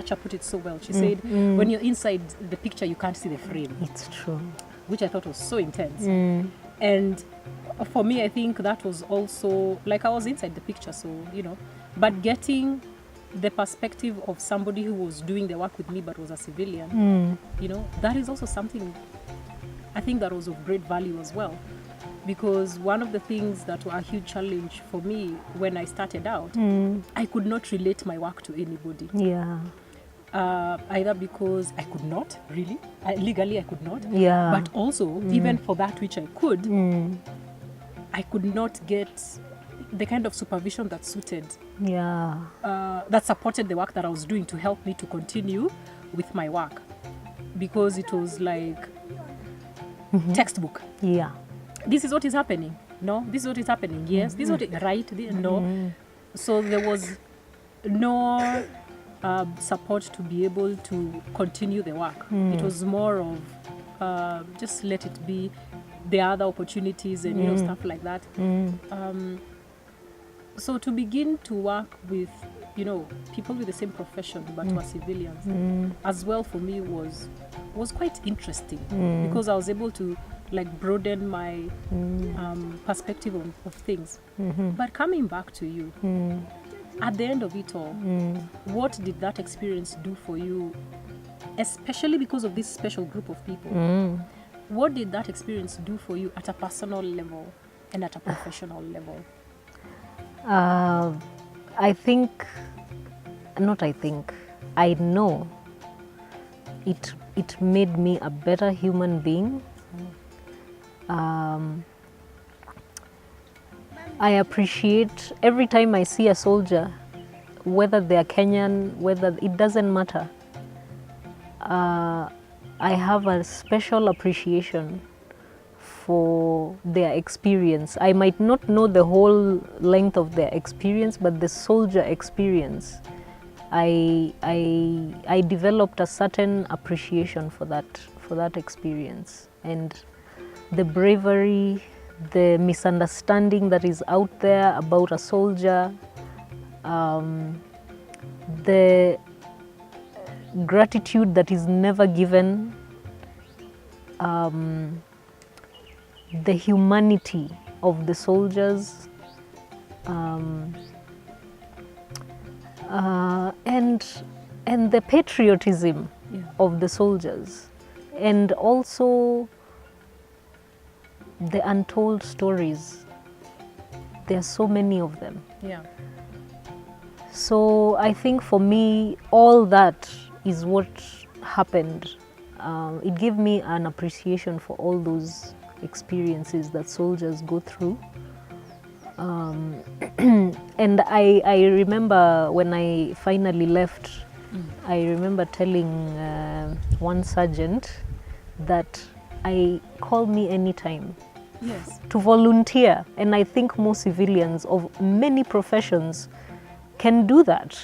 Thatcher put it so well. She said, when you're inside the picture, you can't see the frame. It's true. Which I thought was so intense. And for me, I think that was also, like, I was inside the picture, so, but getting the perspective of somebody who was doing the work with me but was a civilian, that is also something I think that was of great value as well. Because one of the things that were a huge challenge for me when I started out, I could not relate my work to anybody. Yeah. Either because I could not, really. Legally, I could not. Yeah. But also, even for that which I could, I could not get the kind of supervision that suited, that supported the work that I was doing to help me to continue with my work. Because it was like textbook. Yeah. This is what is happening. No, this is what is happening. Yes, this is what is right. No. So there was no support to be able to continue the work. It was more of just let it be. There are other opportunities and stuff like that. So to begin to work with people with the same profession but who are civilians as well, for me was quite interesting because I was able to broaden my perspective of things. But coming back to you, at the end of it all, what did that experience do for you, especially because of this special group of people? What did that experience do for you at a personal level and at a professional level? I know it made me a better human being. I appreciate every time I see a soldier, whether they are Kenyan, it doesn't matter. I have a special appreciation for their experience. I might not know the whole length of their experience, but the soldier experience, I developed a certain appreciation for that experience. And the bravery, the misunderstanding that is out there about a soldier, the gratitude that is never given, the humanity of the soldiers, and the patriotism of the soldiers, and also the untold stories. There are so many of them. Yeah. So I think for me, all that is what happened. It gave me an appreciation for all those experiences that soldiers go through. And I remember when I finally left, I remember telling one sergeant that call me anytime. Yes. To volunteer. And I think most civilians of many professions can do that.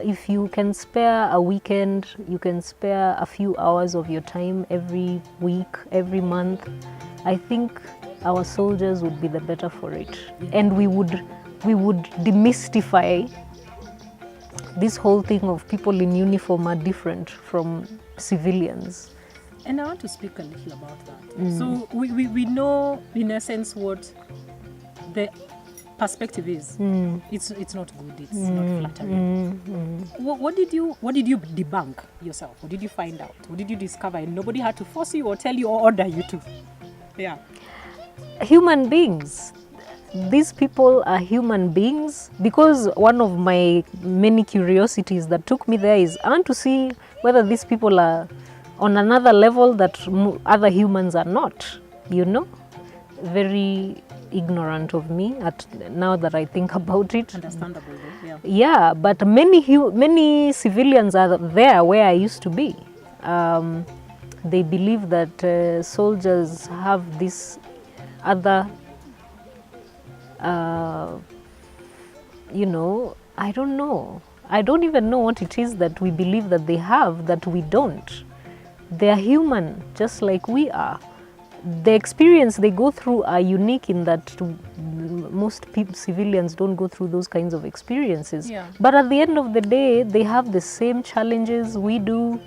If you can spare a weekend, you can spare a few hours of your time every week, every month, I think our soldiers would be the better for it. And we would demystify this whole thing of people in uniform are different from civilians. And I want to speak a little about that. So we know in essence what the perspective is. It's not good, it's not flattering. What did you debunk yourself? What did you find out? What did you discover? And nobody had to force you or tell you or order you to. Yeah. Human beings. These people are human beings, because one of my many curiosities that took me there is I want to see whether these people are on another level that other humans are not, Very ignorant of me now that I think about it. Understandable, though, yeah. Yeah, but many civilians are there where I used to be. They believe that soldiers have this other, I don't know. I don't even know what it is that we believe that they have that we don't. They are human, just like we are. the experience they go through are unique in that most people, civilians don't go through those kinds of experiences. Yeah. But at the end of the day, they have the same challenges we do.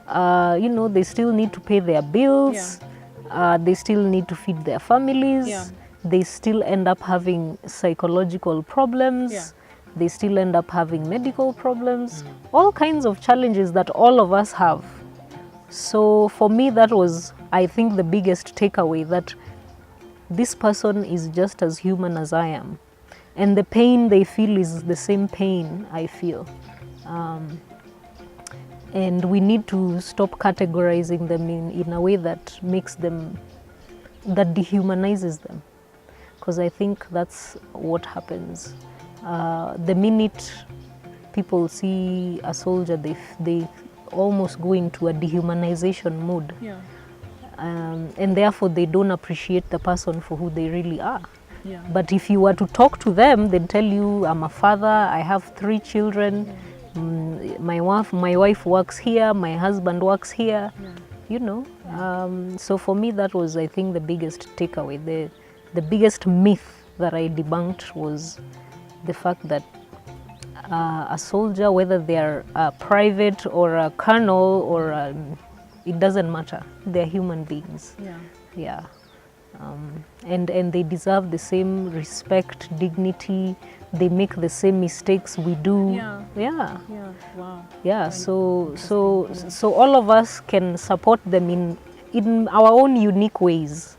You know, they still need to pay their bills. They still need to feed their families. Yeah. They still end up having psychological problems. Yeah. They still end up having medical problems. All kinds of challenges that all of us have. So for me, that was, I think, the biggest takeaway, that this person is just as human as I am. And the pain they feel is the same pain I feel. And we need to stop categorizing them in a way that makes them, that dehumanizes them. Because I think that's what happens. The minute people see a soldier, they almost go into a dehumanization mode. Yeah. And therefore they don't appreciate the person for who they really are. Yeah. But if you were to talk to them, they'd tell you, I'm a father, I have 3 children, my wife works here, my husband works here, you know. So for me, that was, I think, the biggest takeaway. The biggest myth that I debunked was the fact that a soldier, whether they're a private or a colonel or it doesn't matter, they're human beings. Yeah. Yeah. And they deserve the same respect, dignity. They make the same mistakes we do. Yeah. Yeah. Yeah. Wow. Yeah. So all of us can support them in our own unique ways.